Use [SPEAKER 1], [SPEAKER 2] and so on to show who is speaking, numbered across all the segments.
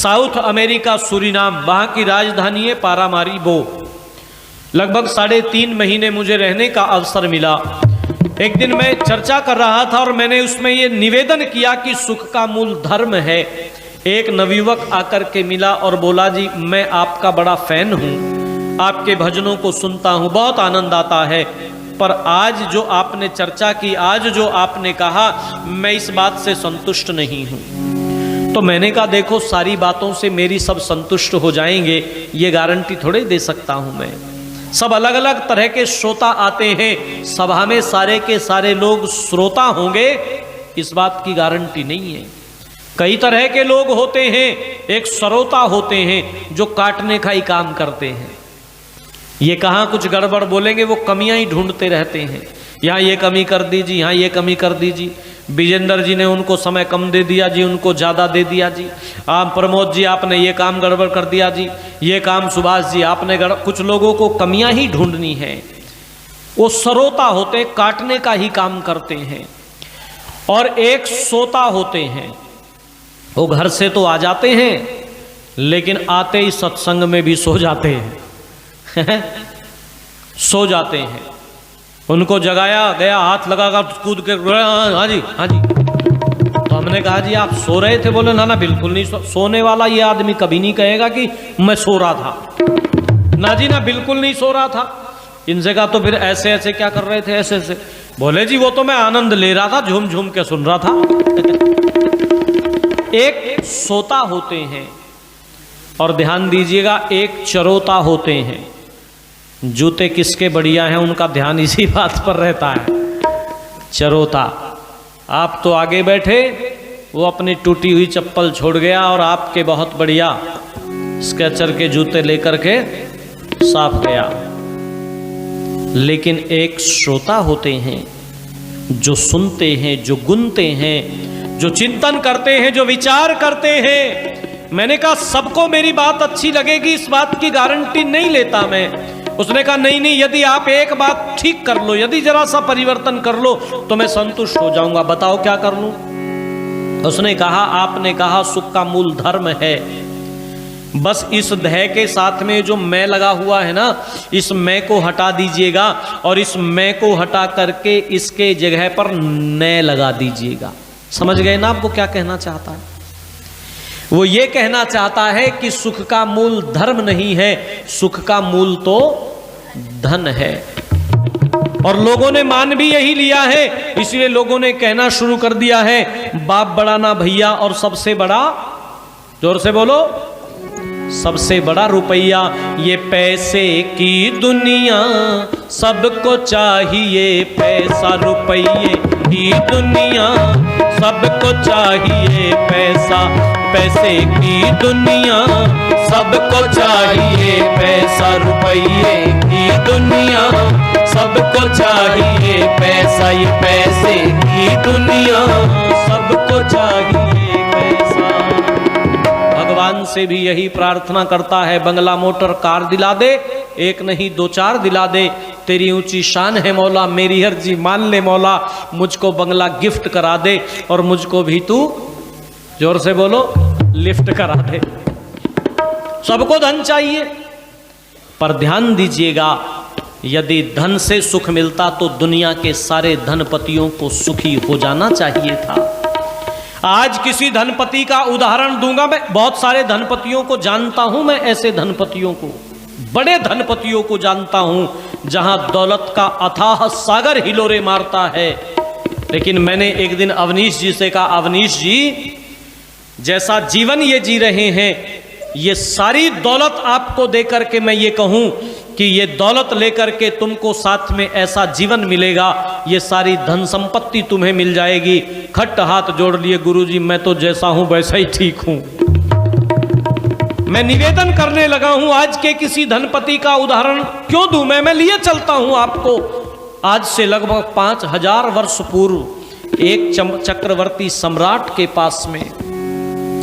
[SPEAKER 1] South America Suriname, वहां की राजधानी है पारामारिबो। लगभग 3.5 महीने मुझे रहने का अवसर मिला। एक दिन मैं चर्चा कर रहा था और मैंने उसमें ये निवेदन किया कि सुख का मूल धर्म है। एक नवयुवक आकर के मिला और बोला, जी मैं आपका बड़ा फैन हूँ, आपके भजनों को सुनता हूँ, बहुत आनंद आता है, पर आज जो आपने चर्चा की, आज जो आपने कहा, मैं इस बात से संतुष्ट नहीं हूँ। तो मैंने कहा, देखो सारी बातों से मेरी सब संतुष्ट हो जाएंगे ये गारंटी थोड़े दे सकता हूँ मैं। सब अलग अलग तरह के श्रोता आते हैं, सभा में सारे के सारे लोग श्रोता होंगे इस बात की गारंटी नहीं है। कई तरह के लोग होते हैं, एक श्रोता होते हैं जो काटने का ही काम करते हैं। ये कहाँ कुछ गड़बड़ बोलेंगे, वो कमियां ही ढूंढते रहते हैं, यहाँ ये कमी कर दीजिए, यहाँ ये कमी कर दीजिए। विजेंद्र जी ने उनको समय कम दे दिया जी, उनको ज़्यादा दे दिया जी। आप प्रमोद जी आपने ये काम गड़बड़ कर दिया जी, ये काम सुभाष जी आपने कुछ लोगों को कमियां ही ढूंढनी है। वो श्रोता होते, काटने का ही काम करते हैं। और एक सोता होते हैं, वो घर से तो आ जाते हैं लेकिन आते ही सत्संग में भी सो जाते हैं सो जाते हैं। उनको जगाया गया, हाथ लगाकर कूद के, हाँ जी हाँ जी। तो हमने कहा, जी आप सो रहे थे? बोले ना ना बिल्कुल नहीं, सोने वाला ये आदमी कभी नहीं कहेगा कि मैं सो रहा था। ना जी ना, बिल्कुल नहीं सो रहा था। इनसे कहा, तो फिर ऐसे ऐसे क्या कर रहे थे? ऐसे ऐसे। बोले, जी वो तो मैं आनंद ले रहा था, झूम झूम के सुन रहा था। एक सोता होते हैं और ध्यान दीजिएगा, एक चरोता होते हैं। जूते किसके बढ़िया हैं उनका ध्यान इसी बात पर रहता है। चरोता, आप तो आगे बैठे, वो अपनी टूटी हुई चप्पल छोड़ गया और आपके बहुत बढ़िया स्केचर के जूते लेकर के साफ गया। लेकिन एक श्रोता होते हैं जो सुनते हैं, जो गुनते हैं, जो चिंतन करते हैं, जो विचार करते हैं। मैंने कहा, सबको मेरी बात अच्छी लगेगी इस बात की गारंटी नहीं लेता मैं। उसने कहा, नहीं नहीं, यदि आप एक बात ठीक कर लो, यदि जरा सा परिवर्तन कर लो तो मैं संतुष्ट हो जाऊंगा। बताओ क्या कर लूं? उसने कहा, आपने कहा सुख का मूल धर्म है, बस इस ध्यय के साथ में जो मैं लगा हुआ है ना, इस मैं को हटा दीजिएगा और इस मैं को हटा करके इसके जगह पर नए लगा दीजिएगा। समझ गए ना आपको क्या कहना चाहता है? वो ये कहना चाहता है कि सुख का मूल धर्म नहीं है, सुख का मूल तो धन है। और लोगों ने मान भी यही लिया है, इसलिए लोगों ने कहना शुरू कर दिया है, बाप बड़ा ना भैया और सबसे बड़ा, जोर से बोलो, सबसे बड़ा रुपया। ये पैसे की दुनिया सबको चाहिए, पैसा रुपये की दुनिया सबको चाहिए पैसा। पैसे की दुनिया सबको चाहिए पैसा, रुपये की दुनिया सबको चाहिए पैसा। ये पैसे की दुनिया सबको चाहिए पैसा। भगवान से भी यही प्रार्थना करता है, बंगला मोटर कार दिला दे, एक नहीं 2-4 दिला दे। तेरी ऊंची शान है मौला, मेरी अर्जी मान ले मौला, मुझको बंगला गिफ्ट करा दे और मुझको भी तू, जोर से बोलो, लिफ्ट करा दे। सबको धन चाहिए, पर ध्यान दीजिएगा, यदि धन से सुख मिलता तो दुनिया के सारे धनपतियों को सुखी हो जाना चाहिए था। आज किसी धनपति का उदाहरण दूंगा मैं। बहुत सारे धनपतियों को जानता हूं मैं, ऐसे धनपतियों को, बड़े धनपतियों को जानता हूं जहां दौलत का अथाह सागर हिलोरे मारता है। लेकिन मैंने एक दिन अवनीश जी से कहा, अवनीश जी जैसा जीवन ये जी रहे हैं, ये सारी दौलत आपको देकर के मैं ये कहूं कि ये दौलत लेकर के तुमको साथ में ऐसा जीवन मिलेगा, ये सारी धन संपत्ति तुम्हें मिल जाएगी। खट हाथ जोड़ लिए, गुरुजी मैं तो जैसा हूं वैसा ही ठीक हूं। मैं निवेदन करने लगा हूं, आज के किसी धनपति का उदाहरण क्यों दूं मैं लिए चलता हूं आपको। आज से लगभग 5000 वर्ष पूर्व एक चक्रवर्ती सम्राट के पास में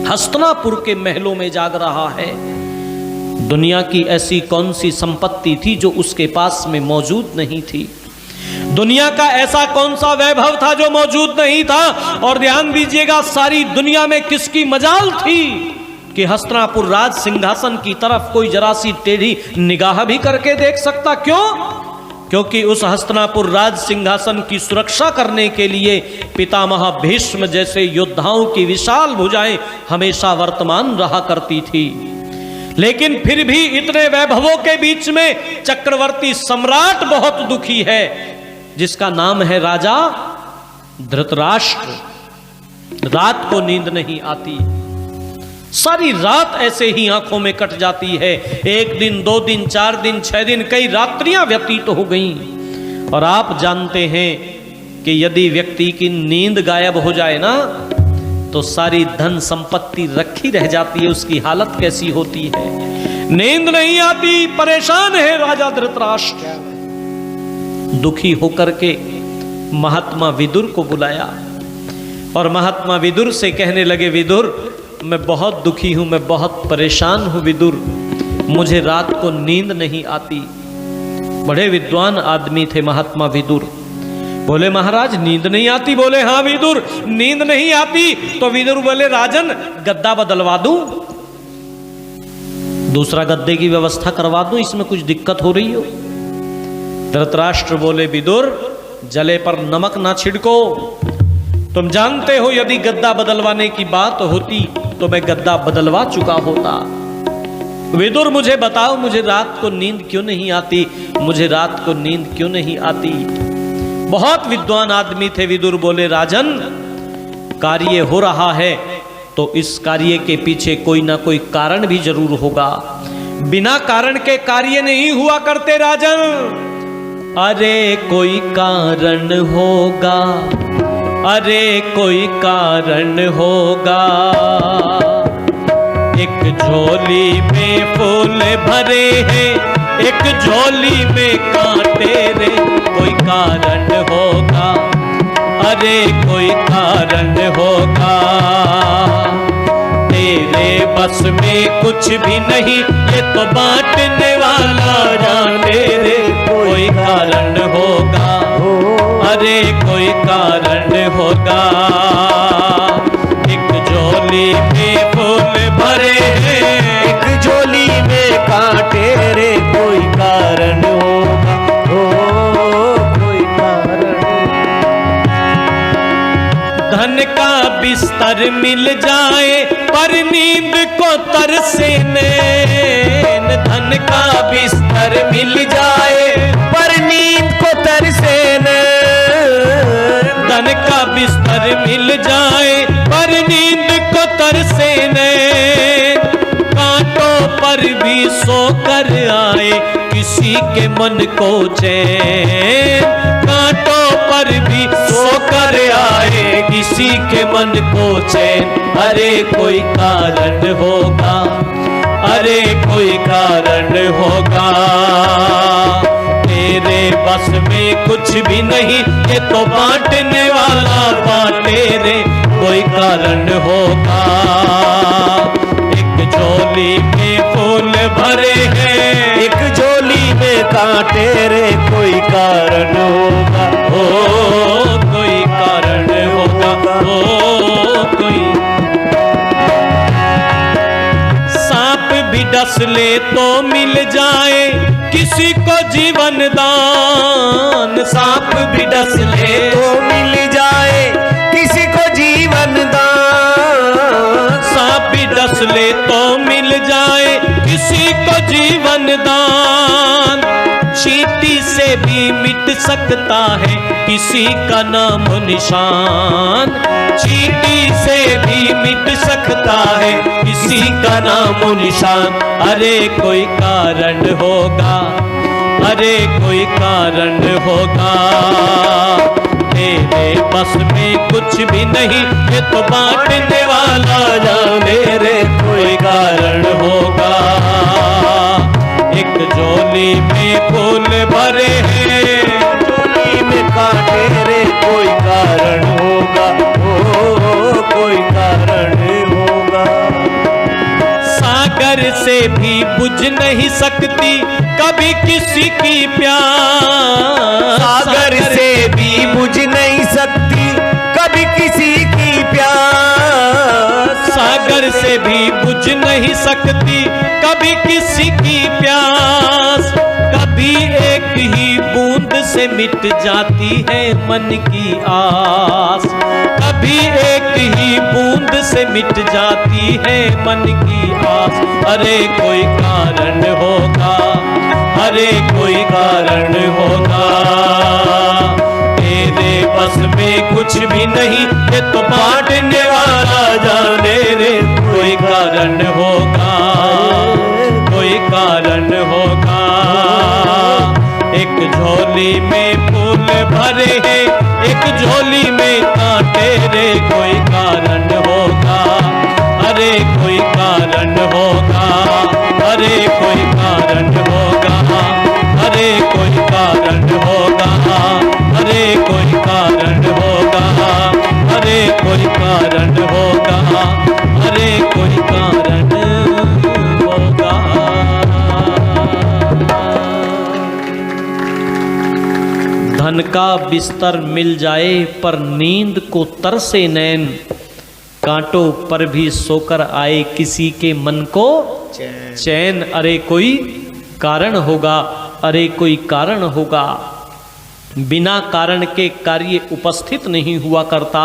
[SPEAKER 1] हस्तिनापुर के महलों में जाग रहा है। दुनिया की ऐसी कौन सी संपत्ति थी जो उसके पास में मौजूद नहीं थी? दुनिया का ऐसा कौन सा वैभव था जो मौजूद नहीं था? और ध्यान दीजिएगा, सारी दुनिया में किसकी मजाल थी? कि हस्तिनापुर राज सिंहासन की तरफ कोई जरा सी टेढ़ी निगाह भी करके देख सकता। क्यों? क्योंकि उस हस्तिनापुर राज सिंहासन की सुरक्षा करने के लिए पितामह भीष्म जैसे योद्धाओं की विशाल भुजाएं हमेशा वर्तमान रहा करती थी। लेकिन फिर भी इतने वैभवों के बीच में चक्रवर्ती सम्राट बहुत दुखी है, जिसका नाम है राजा धृतराष्ट्र। रात को नींद नहीं आती, सारी रात ऐसे ही आंखों में कट जाती है। 1 दिन 2 दिन 4 दिन 6 दिन कई रात्रियां व्यतीत हो गईं। और आप जानते हैं कि यदि व्यक्ति की नींद गायब हो जाए ना, तो सारी धन संपत्ति रखी रह जाती है, उसकी हालत कैसी होती है। नींद नहीं आती, परेशान है राजा धृतराष्ट्र। दुखी होकर के महात्मा विदुर को बुलाया और महात्मा विदुर से कहने लगे, विदुर मैं बहुत दुखी हूं, मैं बहुत परेशान हूं विदुर, मुझे रात को नींद नहीं आती। बड़े विद्वान आदमी थे महात्मा विदुर। बोले महाराज नींद नहीं आती? बोले हाँ विदुर नींद नहीं आती। तो विदुर बोले राजन गद्दा बदलवा दूं, दूसरा गद्दे की व्यवस्था करवा दूं, इसमें कुछ दिक्कत हो रही हो? धृतराष्ट्र बोले विदुर जले पर नमक ना छिड़को, तुम जानते हो यदि गद्दा बदलवाने की बात होती तो मैं गद्दा बदलवा चुका होता। विदुर मुझे बताओ, मुझे रात को नींद क्यों नहीं आती, मुझे रात को नींद क्यों नहीं आती? बहुत विद्वान आदमी थे विदुर। बोले राजन कार्य हो रहा है तो इस कार्य के पीछे कोई ना कोई कारण भी जरूर होगा, बिना कारण के कार्य नहीं हुआ करते राजन। अरे कोई कारण होगा, अरे कोई कारण होगा, एक झोली में फूल भरे हैं, एक झोली में कांटे रे, कोई कारण होगा, अरे कोई कारण होगा। तेरे बस में कुछ भी नहीं, ये तो बांटने वाला जाने रे, कोई कारण होगा, अरे कोई कारण होगा। एक झोली में फूल भरे हैं,
[SPEAKER 2] एक झोली में कांटे रे, कोई कारण होगा, कोई कारण।
[SPEAKER 1] धन का बिस्तर मिल जाए पर नींद को तरसे नैन, धन का बिस्तर मिल जाए
[SPEAKER 2] पर नींद को तरसे
[SPEAKER 1] धन का बिस्तर मिल जाए पर नींद को तरसे नैन, कांटों पर भी सोकर आए किसी के मन को चैन, कांटों पर भी सोकर आए किसी के मन को चैन। अरे कोई कारण होगा, अरे कोई कारण होगा। तेरे बस में कुछ भी नहीं, ये तो बांटने वाला बांटे रे, कोई कारण होगा। एक झोली में फूल भरे हैं,
[SPEAKER 2] एक झोली में कांटे रे, कोई कारण होगा,
[SPEAKER 1] कोई कारण होगा, कोई। सांप भी डस ले तो मिल जाए किसी को जीवन दान, सांप भी डस ले
[SPEAKER 2] तो मिल जाए किसी को जीवन दान,
[SPEAKER 1] सांप भी डस ले तो मिल जाए किसी को जीवन दान। चींटी से भी मिट सकता है किसी का नाम निशान, चींटी से भी मिट सकता है किसी का नाम निशान। अरे कोई कारण होगा, अरे कोई कारण होगा। तेरे बस में कुछ भी नहीं, ये तो बांटने वाला जाने रे, कोई कारण होगा। एक झोली में फूल भरे हैं,
[SPEAKER 2] झोली में कांटे रे, कोई कारण होगा, कोई कारण होगा।
[SPEAKER 1] सागर से भी बुझ नहीं सकती कभी किसी की प्यास,
[SPEAKER 2] सागर से भी बुझ नहीं सकती कभी किसी की प्यास,
[SPEAKER 1] सागर से भी बुझ नहीं सकती कभी किसी की प्यास, कभी एक ही बूंद से मिट जाती है मन की आस, कभी एक ही बूंद से मिट जाती है मन की आस। अरे कोई कारण होगा, अरे कोई कारण होगा, तेरे बस में कुछ भी नहीं, ये तो बांटने वाला जाने रे। कोई कारण होगा, कोई कारण होगा, एक झोली में फूल भरे हैं, एक झोली में कांटे रे। कोई कारण होगा, अरे कोई कारण होगा, अरे कोई कारण होगा, अरे कोई कारण होगा, अरे कोई कारण होगा, अरे कोई कारण होगा, अरे कोई कारण होगा। धन का बिस्तर मिल जाए पर नींद को तरसे नैन, कांटों पर भी सोकर आए किसी के मन को चैन। अरे कोई कारण होगा, अरे कोई कारण होगा। बिना कारण के कार्य उपस्थित नहीं हुआ करता।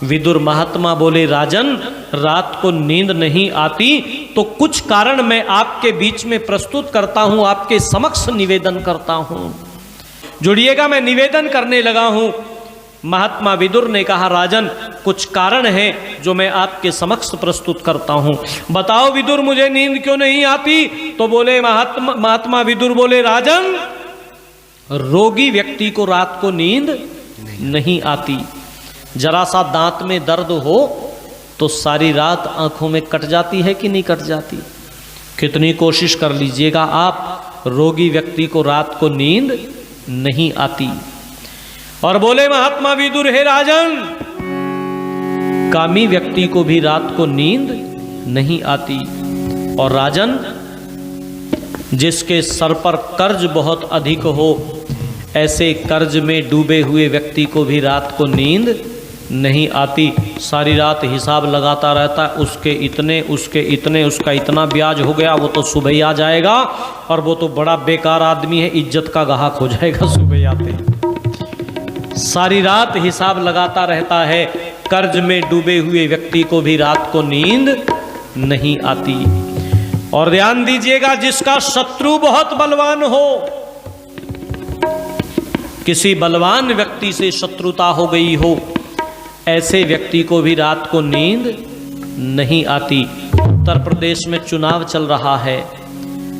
[SPEAKER 1] विदुर महात्मा बोले, राजन रात को नींद नहीं आती तो कुछ कारण मैं आपके बीच में प्रस्तुत करता हूं, आपके समक्ष निवेदन करता हूं। जुड़िएगा, मैं निवेदन करने लगा हूं। महात्मा विदुर ने कहा, राजन कुछ कारण है जो मैं आपके समक्ष प्रस्तुत करता हूं। बताओ विदुर, मुझे नींद क्यों नहीं आती? तो बोले महात्मा विदुर बोले, राजन रोगी व्यक्ति को रात को नींद नहीं आती। जरा सा दांत में दर्द हो तो सारी रात आंखों में कट जाती है कि नहीं कट जाती? कितनी कोशिश कर लीजिएगा आप, रोगी व्यक्ति को रात को नींद नहीं आती। और बोले महात्मा विदुर, हे राजन कामी व्यक्ति को भी रात को नींद नहीं आती। और राजन जिसके सर पर कर्ज बहुत अधिक हो, ऐसे कर्ज में डूबे हुए व्यक्ति को भी रात को नींद नहीं आती। सारी रात हिसाब लगाता रहता है, उसके इतने, उसके इतने, उसका इतना ब्याज हो गया, वो तो सुबह ही आ जाएगा, और वो तो बड़ा बेकार आदमी है, इज्जत का गाहक हो जाएगा सुबह आते। सारी रात हिसाब लगाता रहता है। कर्ज में डूबे हुए व्यक्ति को भी रात को नींद नहीं आती। और ध्यान दीजिएगा, जिसका शत्रु बहुत बलवान हो, किसी बलवान व्यक्ति से शत्रुता हो गई हो, ऐसे व्यक्ति को भी रात को नींद नहीं आती। उत्तर प्रदेश में चुनाव चल रहा है,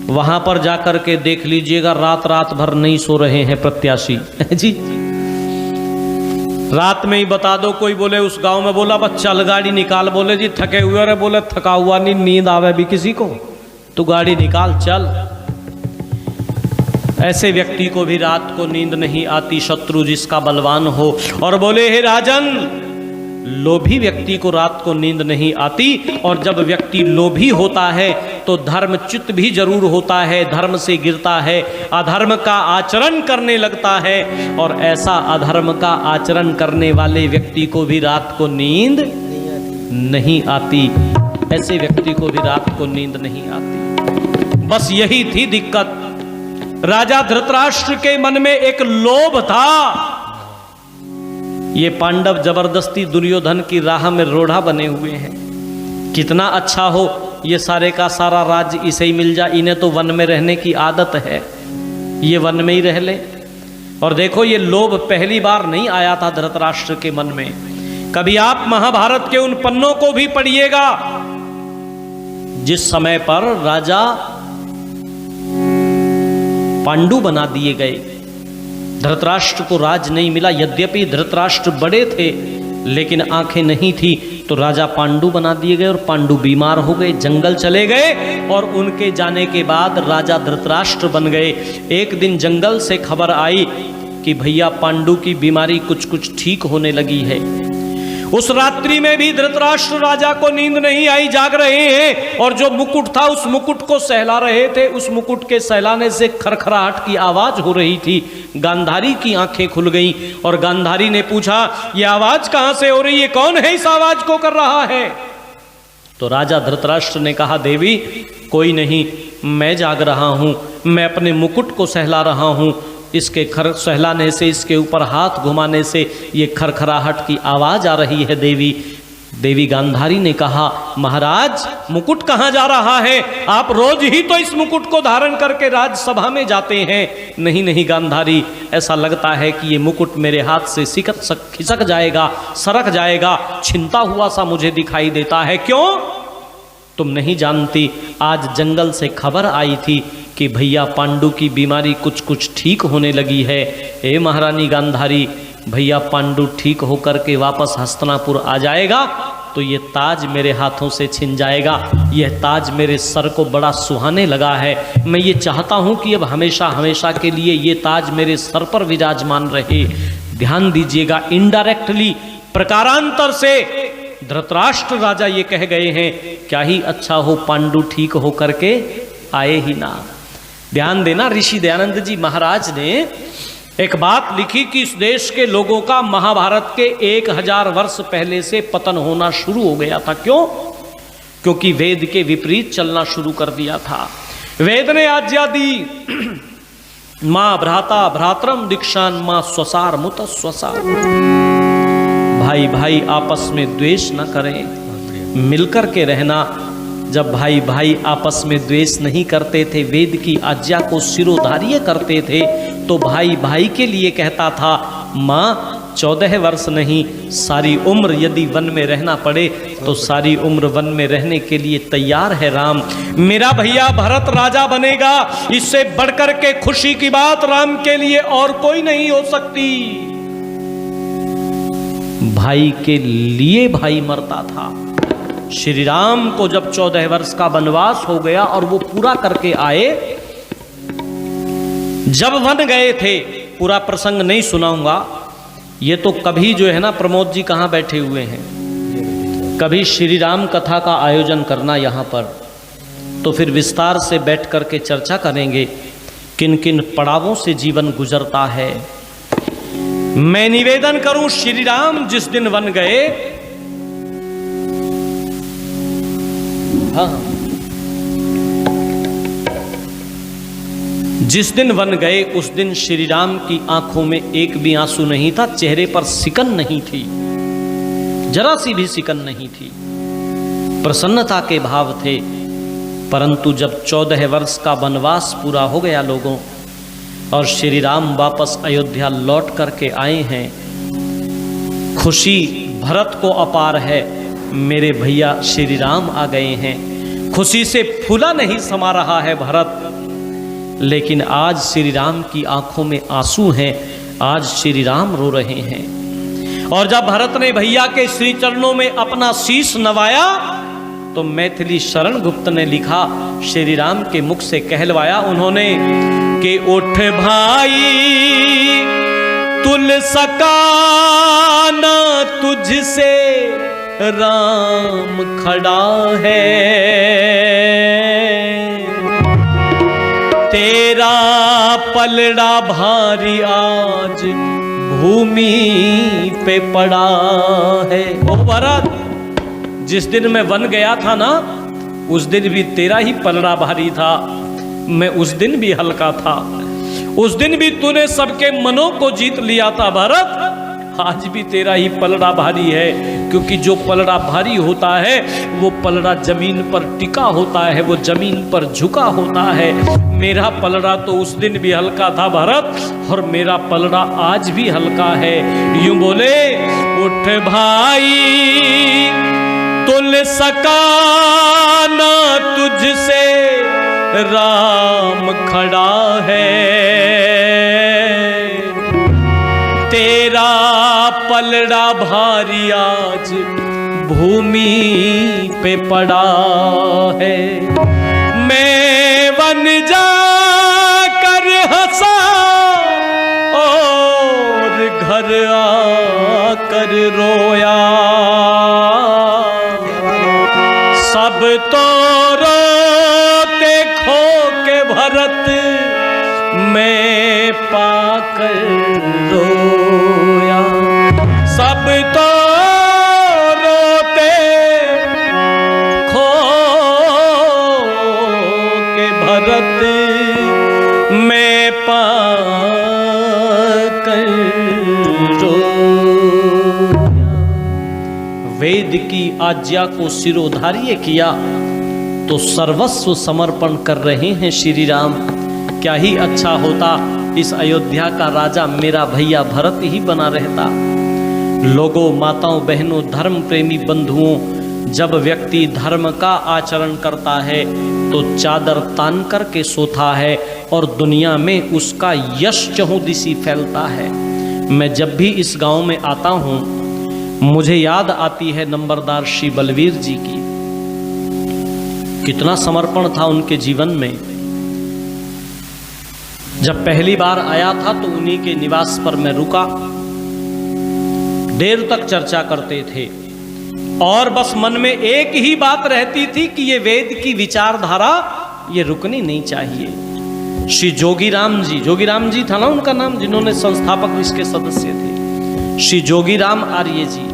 [SPEAKER 1] वहां पर जाकर के देख लीजिएगा, रात रात भर नहीं सो रहे हैं प्रत्याशी जी। रात में ही बता दो, कोई बोले उस गांव में बोला, बस चल गाड़ी निकाल, बोले जी थके हुए, अरे बोले थका हुआ नहीं, नींद आवे भी किसी को, तू गाड़ी निकाल चल। ऐसे व्यक्ति को भी रात को नींद नहीं आती, शत्रु जिसका बलवान हो। और बोले, हे राजन लोभी व्यक्ति को रात को नींद नहीं आती। और जब व्यक्ति लोभी होता है तो धर्मच्युत भी जरूर होता है, धर्म से गिरता है, अधर्म का आचरण करने लगता है। और ऐसा अधर्म का आचरण करने वाले व्यक्ति को भी रात को नींद नहीं आती। ऐसे व्यक्ति को भी रात को नींद नहीं आती। बस यही थी दिक्कत। राजा धृतराष्ट्र के मन में एक लोभ था। ये पांडव जबरदस्ती दुर्योधन की राह में रोढ़ा बने हुए हैं। कितना अच्छा हो ये सारे का सारा राज्य इसे ही मिल जाए, इन्हें तो वन में रहने की आदत है, ये वन में ही रह ले। और देखो, ये लोभ पहली बार नहीं आया था धृतराष्ट्र के मन में। कभी आप महाभारत के उन पन्नों को भी पढ़िएगा जिस समय पर राजा पांडु बना दिए गए, धृतराष्ट्र को राज नहीं मिला। यद्यपि धृतराष्ट्र बड़े थे लेकिन आंखें नहीं थी, तो राजा पांडु बना दिए गए और पांडु बीमार हो गए, जंगल चले गए। और उनके जाने के बाद राजा धृतराष्ट्र बन गए। एक दिन जंगल से खबर आई कि भैया पांडु की बीमारी कुछ कुछ ठीक होने लगी है। उस रात्रि में भी धृतराष्ट्र राजा को नींद नहीं आई, जाग रहे हैं। और जो मुकुट था उस मुकुट को सहला रहे थे। उस मुकुट के सहलाने से खरखराहट की आवाज हो रही थी। गांधारी की आंखें खुल गईं और गांधारी ने पूछा, ये आवाज कहां से हो रही है, कौन है इस आवाज को कर रहा है? तो राजा धृतराष्ट्र ने कहा, देवी कोई नहीं, मैं जाग रहा हूँ, मैं अपने मुकुट को सहला रहा हूँ, इसके सहलाने से, इसके ऊपर हाथ घुमाने से ये खरखराहट की आवाज़ आ रही है देवी। देवी गांधारी ने कहा, महाराज मुकुट कहाँ जा रहा है? आप रोज ही तो इस मुकुट को धारण करके राजसभा में जाते हैं। नहीं नहीं गांधारी, ऐसा लगता है कि ये मुकुट मेरे हाथ से खिसक जाएगा, सरक जाएगा, छिनता हुआ सा मुझे दिखाई देता है। क्यों? तुम नहीं जानती, आज जंगल से खबर आई थी कि भैया पांडु की बीमारी कुछ कुछ ठीक होने लगी है। हे महारानी गांधारी, भैया पांडु ठीक होकर के वापस हस्तिनापुर आ जाएगा तो ये ताज मेरे हाथों से छिन जाएगा। यह ताज मेरे सर को बड़ा सुहाने लगा है। मैं ये चाहता हूँ कि अब हमेशा हमेशा के लिए ये ताज मेरे सर पर विराजमान रहे। ध्यान दीजिएगा, इनडायरेक्टली, प्रकारांतर से धृतराष्ट्र राजा ये कह गए हैं, क्या ही अच्छा हो पांडु ठीक होकर के आए ही ना। ध्यान देना, ऋषि दयानंद जी महाराज ने एक बात लिखी कि इस देश के लोगों का महाभारत के 1000 वर्ष पहले से पतन होना शुरू हो गया था। क्यों? क्योंकि वेद के विपरीत चलना शुरू कर दिया था। वेद ने आज्ञा दी, मां भ्राता भ्रातरम दीक्षान मां स्वसार मुत स्वसार। भाई भाई आपस में द्वेष न करें, मिलकर के रहना। जब भाई भाई आपस में द्वेष नहीं करते थे, वेद की आज्ञा को सिरोधार्य करते थे, तो भाई भाई के लिए कहता था, माँ 14 वर्ष नहीं, सारी उम्र यदि वन में रहना पड़े तो सारी उम्र वन में रहने के लिए तैयार है राम। मेरा भैया भरत राजा बनेगा, इससे बढ़कर के खुशी की बात राम के लिए और कोई नहीं हो सकती। भाई के लिए भाई मरता था। श्री राम को जब 14 वर्ष का वनवास हो गया और वो पूरा करके आए, जब वन गए थे, पूरा प्रसंग नहीं सुनाऊंगा, ये तो कभी जो है ना, प्रमोद जी कहाँ बैठे हुए हैं, कभी श्री राम कथा का आयोजन करना यहाँ पर, तो फिर विस्तार से बैठ करके चर्चा करेंगे किन किन पड़ावों से जीवन गुजरता है। मैं निवेदन करूं, श्री राम जिस दिन वन गए, हाँ, जिस दिन वन गए उस दिन श्री राम की आंखों में एक भी आंसू नहीं था, चेहरे पर सिकन नहीं थी, जरा सी भी सिकन नहीं थी, प्रसन्नता के भाव थे। परंतु जब 14 वर्ष का वनवास पूरा हो गया लोगों, और श्री राम वापस अयोध्या लौट करके आए हैं, खुशी भरत को अपार है, मेरे भैया श्री राम आ गए हैं। खुशी से फूला नहीं समा रहा है भरत, लेकिन आज श्री राम की आंखों में आंसू हैं, आज श्री राम रो रहे हैं। और जब भरत ने भैया के श्री चरणों में अपना शीश नवाया, तो मैथिली शरण गुप्त ने लिखा, श्री राम के मुख से कहलवाया उन्होंने कि उठ भाई तुल सका ना तुझसे राम खड़ा है, तेरा पलड़ा भारी आज भूमि पे पड़ा है। ओ भरत, जिस दिन मैं वन गया था ना, उस दिन भी तेरा ही पलड़ा भारी था, मैं उस दिन भी हल्का था, उस दिन भी तूने सबके मनों को जीत लिया था भरत, आज भी तेरा ही पलड़ा भारी है। क्योंकि जो पलड़ा भारी होता है वो पलड़ा जमीन पर टिका होता है, वो जमीन पर झुका होता है। मेरा पलड़ा तो उस दिन भी हल्का था भरत, और मेरा पलड़ा आज भी हल्का है। यूं बोले, उठ भाई तुल सका ना तुझसे राम खड़ा है, तेरा पलड़ा भारी आज भूमि पे पड़ा है। मैं वन जा कर हंसा और घर आकर रोया, सब तो रोते खो के भरत, मैं पाकर रोया। सब तो रोते भरत मैं पाकर रोया। वेद की आज्ञा को सिरोधार्य किया तो सर्वस्व समर्पण कर रहे हैं श्री राम। क्या ही अच्छा होता इस अयोध्या का राजा मेरा भैया भरत ही बना रहता। लोगों, माताओं, बहनों, धर्म प्रेमी बंधुओं, जब व्यक्ति धर्म का आचरण करता है तो चादर तान करके सोता है और दुनिया में उसका यश चहुदिशी फैलता है। मैं जब भी इस गांव में आता हूं मुझे याद आती है नंबरदार श्री बलवीर जी की। कितना समर्पण था उनके जीवन में। जब पहली बार आया था तो उन्हीं के निवास पर मैं रुका। देर तक चर्चा करते थे और बस मन में एक ही बात रहती थी कि ये वेद की विचारधारा ये रुकनी नहीं चाहिए। श्री जोगीराम जी था ना उनका नाम, जिन्होंने संस्थापक इसके सदस्य थे, श्री जोगीराम आर्य जी,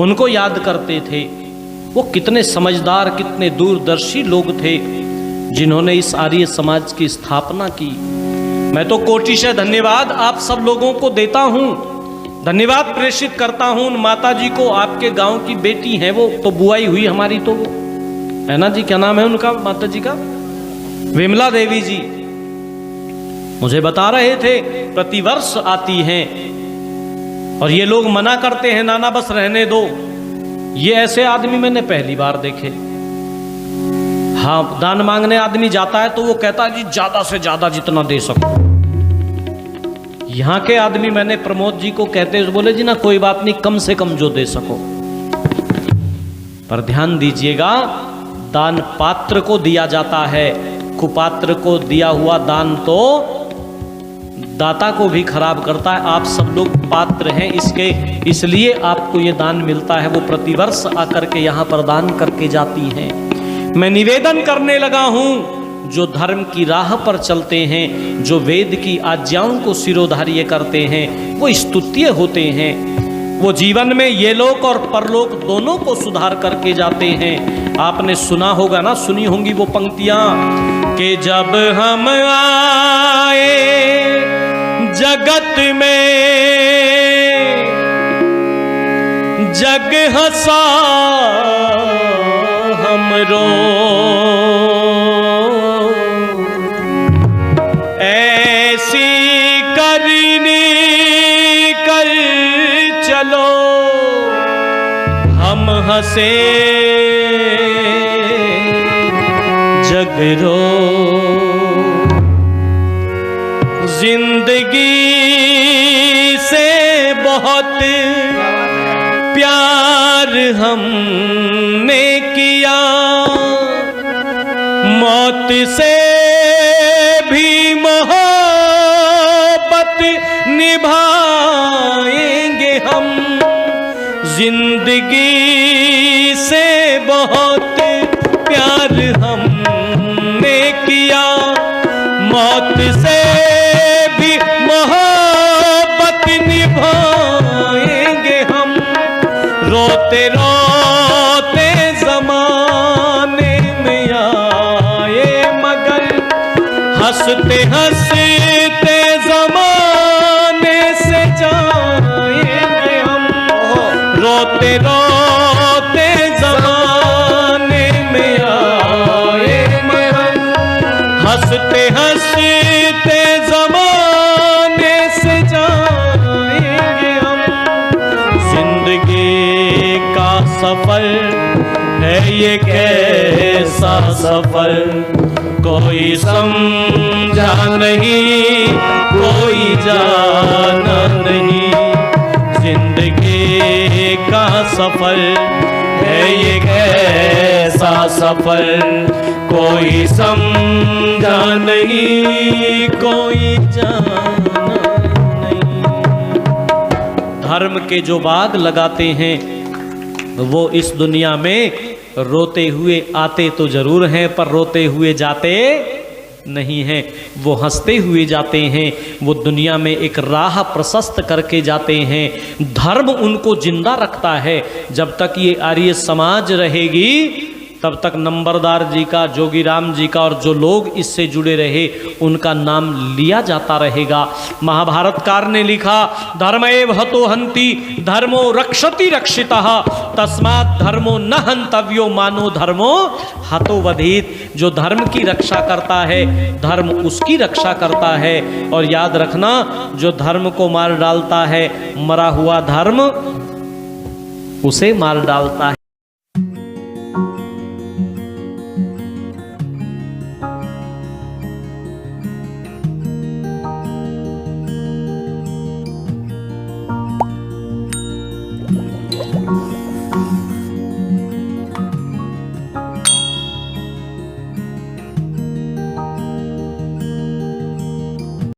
[SPEAKER 1] उनको याद करते थे। वो कितने समझदार, कितने दूरदर्शी लोग थे जिन्होंने इस आर्य समाज की स्थापना की। मैं तो कोटिशः धन्यवाद आप सब लोगों को देता हूं, धन्यवाद प्रेषित करता हूं उन माता जी को। आपके गांव की बेटी हैं वो, तो बुआई हुई हमारी तो वो है ना जी, क्या नाम है उनका माता जी का? विमला देवी जी। मुझे बता रहे थे प्रतिवर्ष आती हैं और ये लोग मना करते हैं नाना बस रहने दो। ये ऐसे आदमी मैंने पहली बार देखे। हाँ, दान मांगने आदमी जाता है तो वो कहता है जी ज्यादा से ज्यादा जितना दे सको। यहाँ के आदमी मैंने प्रमोद जी को कहते बोले जी ना कोई बात नहीं, कम से कम जो दे सको। पर ध्यान दीजिएगा, दान पात्र को दिया जाता है, कुपात्र को दिया हुआ दान तो दाता को भी खराब करता है। आप सब लोग पात्र हैं इसके, इसलिए आपको ये दान मिलता है। वो प्रतिवर्ष आकर के यहाँ पर दान करके जाती हैं। मैं निवेदन करने लगा हूँ, जो धर्म की राह पर चलते हैं, जो वेद की आज्ञाओं को सिरोधार्य करते हैं, वो स्तुत्य होते हैं। वो जीवन में ये लोक और परलोक दोनों को सुधार करके जाते हैं। आपने सुना होगा ना, सुनी होंगी वो पंक्तियां कि जब हम आए जगत में जग हंसा हमरो, ऐसी करनी कर चलो हम हंसे जग रो। जिंदगी से बहुत प्यार हमने किया, मौत से भी मोहब्बत निभाएंगे हम। जिंदगी से बहुत प्यार हमने किया, मौत से भी मोहब्बत निभाएंगे हम। रोते रोते जमाने में आए मगर, हंसते हंसते जमाने से जाएंगे हम। रोते रोते जमाने में आए मगर, हंसते हंसते जमाने से जाएंगे हम। जिंदगी का सफर है ये कैसा सफर, कोई समझा नहीं, कोई जाना नहीं। जिंदगी का सफर है ये कैसा सफर, कोई समझा नहीं, कोई जाना नहीं। धर्म के जो बाग लगाते हैं वो इस दुनिया में रोते हुए आते तो जरूर हैं, पर रोते हुए जाते नहीं हैं। वो हंसते हुए जाते हैं, वो दुनिया में एक राह प्रशस्त करके जाते हैं। धर्म उनको जिंदा रखता है। जब तक ये आर्य समाज रहेगी तब तक नंबरदार जी का, जोगीराम जी का और जो लोग इससे जुड़े रहे उनका नाम लिया जाता रहेगा। महाभारतकार ने लिखा, धर्मेव हतो हन्ति धर्मो रक्षति रक्षितः तस्मात् धर्मो न हन्तव्यो मानो धर्मो हतो वधेत। जो धर्म की रक्षा करता है धर्म उसकी रक्षा करता है। और याद रखना, जो धर्म को मार डालता है मरा हुआ धर्म उसे मार डालता है।